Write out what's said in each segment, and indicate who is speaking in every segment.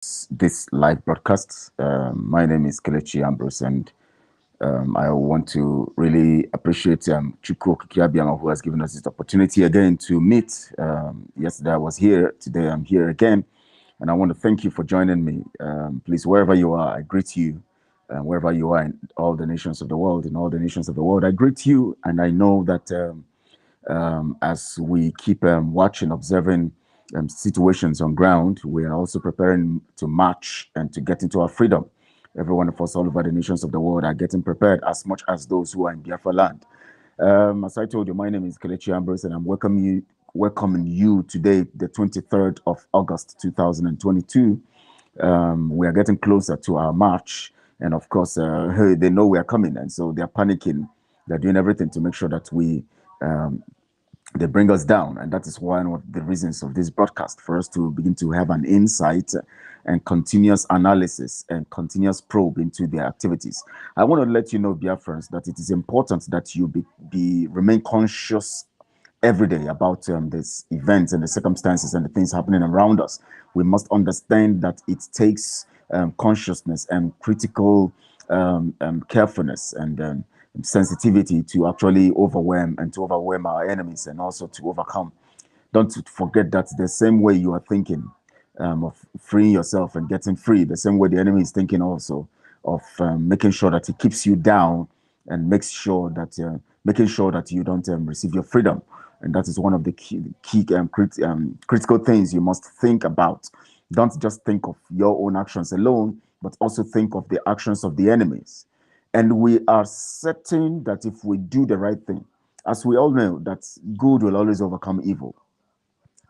Speaker 1: this live broadcast. My name is Kelechi Ambrose, and I want to really appreciate Chukwu Kikiabiama, who has given us this opportunity again to meet. Yesterday I was here, today I'm here again, and I want to thank you for joining me. Please, wherever you are, I greet you. Wherever you are in all the nations of the world, I greet you, and I know that as we keep watching, observing situations on ground, we are also preparing to march and to get into our freedom. Every one of us all over the nations of the world are getting prepared as much as those who are in Biafra land. As I told you, my name is Kelechi Ambrose, and I'm welcoming you today, the 23rd of August, 2022. We are getting closer to our march, and of course, they know we are coming, and so they are panicking. They're doing everything to make sure that they bring us down, and that is one of the reasons of this broadcast, for us to begin to have an insight and continuous analysis and continuous probe into their activities. I want to let you know, Biafrans, that it is important that you remain conscious every day about these events and the circumstances and the things happening around us. We must understand that it takes consciousness and critical carefulness and sensitivity to actually overwhelm our enemies and also to overcome. Don't forget that the same way you are thinking of freeing yourself and getting free, the same way the enemy is thinking also of making sure that he keeps you down and making sure that you don't receive your freedom. And that is one of the key critical things you must think about. Don't just think of your own actions alone, but also think of the actions of the enemies. And we are certain that if we do the right thing, as we all know, that good will always overcome evil.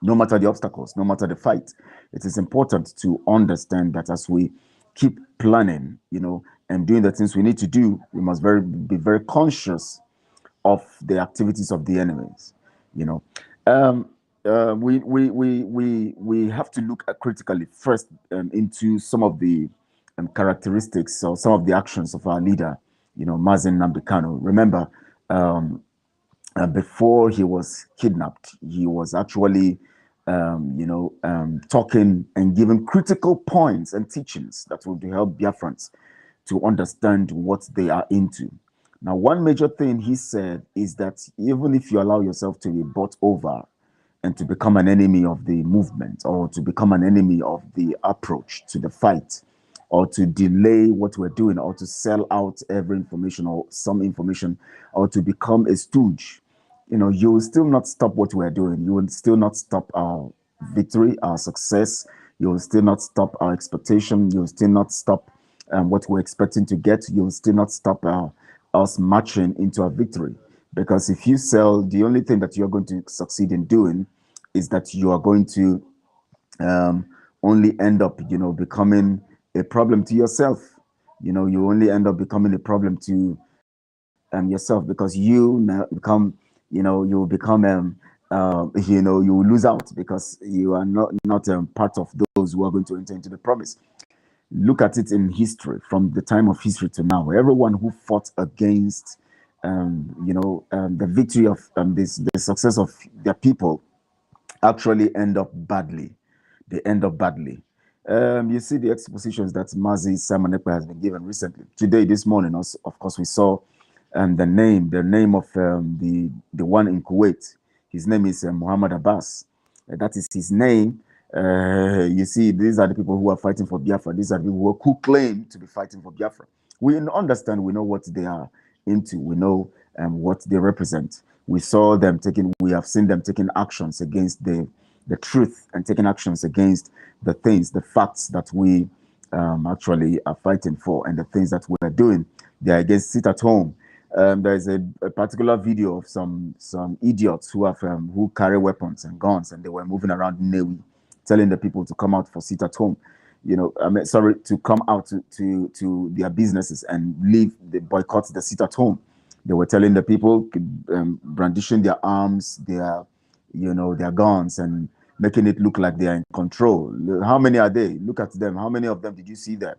Speaker 1: No matter the obstacles, no matter the fight, it is important to understand that as we keep planning, and doing the things we need to do, we must be very conscious of the activities of the enemies. We have to look at critically first into some of the characteristics or some of the actions of our leader, Mazen Nnamdi Kanu. Remember, before he was kidnapped, he was actually, talking and giving critical points and teachings that would help Biafrans to understand what they are into. Now, one major thing he said is that even if you allow yourself to be bought over and to become an enemy of the movement, or to become an enemy of the approach to the fight, or to delay what we're doing, or to sell out every information or some information, or to become a stooge, you will still not stop what we're doing. You will still not stop our victory, our success. You will still not stop our expectation. You will still not stop what we're expecting to get. You will still not stop us marching into a victory. Because if you sell, the only thing that you're going to succeed in doing is that you are going to only end up, becoming a problem to yourself. You only end up becoming a problem to yourself, because you now become, you will become, you will lose out because you are not part of those who are going to enter into the promise. Look at it in history, from the time of history to now. Everyone who fought against, the victory of the success of their people actually end up badly. They end up badly. You see the expositions that Mazi Simon Ekpa has been given recently. Today, this morning, also, of course, we saw the name of the one in Kuwait. His name is Muhammad Abbas. That is his name. You see, these are the people who are fighting for Biafra. These are the people who claim to be fighting for Biafra. We understand, we know what they are into. We know what they represent. We have seen them taking actions against the truth, and taking actions against the facts that we actually are fighting for, and the things that we're doing. They are against sit at home. There is a particular video of some idiots who carry weapons and guns, and they were moving around Newi, telling the people to come out for sit at home. To come out to their businesses and leave, the boycott the sit at home. They were telling the people, brandishing their arms, their guns, and making it look like they are in control. How many are they? Look at them. How many of them did you see there?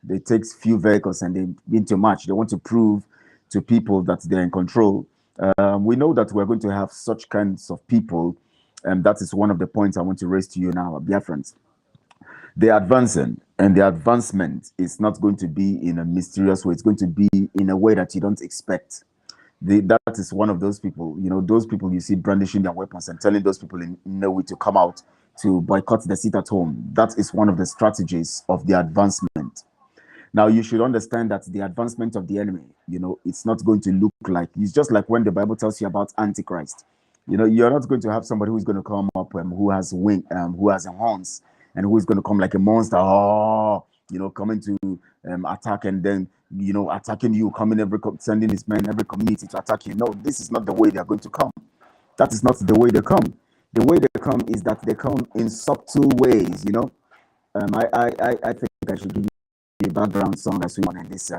Speaker 1: They take few vehicles and they begin to march. They want to prove to people that they're in control. We know that we're going to have such kinds of people, and that is one of the points I want to raise to you now, Biafrans. They're advancing, and the advancement is not going to be in a mysterious way. It's going to be in a way that you don't expect. That is one of those people, those people you see brandishing their weapons and telling those people in no way to come out to boycott the seat at home. That is one of the strategies of the advancement. Now, you should understand that the advancement of the enemy, it's not going to look like, it's just like when the Bible tells you about Antichrist. You're not going to have somebody who's going to come up who has who has horns, and who is going to come like a monster, coming to attack, and then, attacking you, sending his men every community to attack you. No, this is not the way they're going to come. That is not the way they come. The way they come is that they come in subtle ways, I think I should give you a background song as we go on this,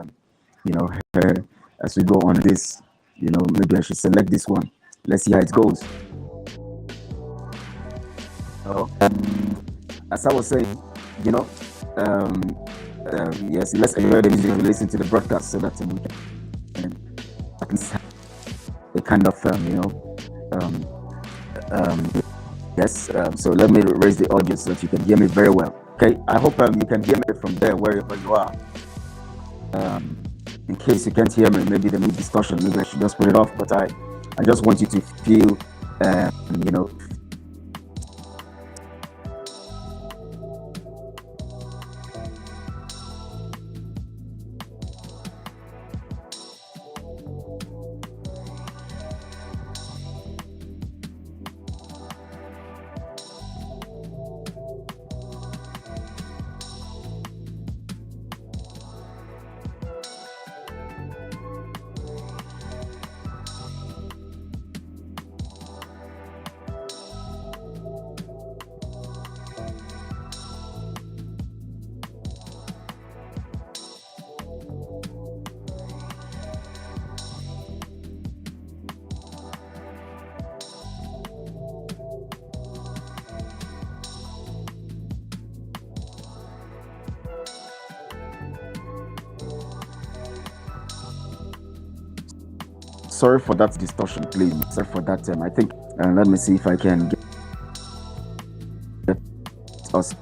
Speaker 1: as we go on this, maybe I should select this one. Let's see how it goes. Oh, as I was saying, yes, let's enjoy the music and listen to the broadcast so that we can at least have a kind of, yes. So let me raise the audio so that you can hear me very well. Okay, I hope you can hear me from there, wherever you are. In case you can't hear me, maybe there may be discussion. Maybe I should just put it off. But I just want you to feel, sorry for that distortion, please. Sorry for that. I think, let me see if I can get us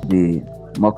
Speaker 1: the more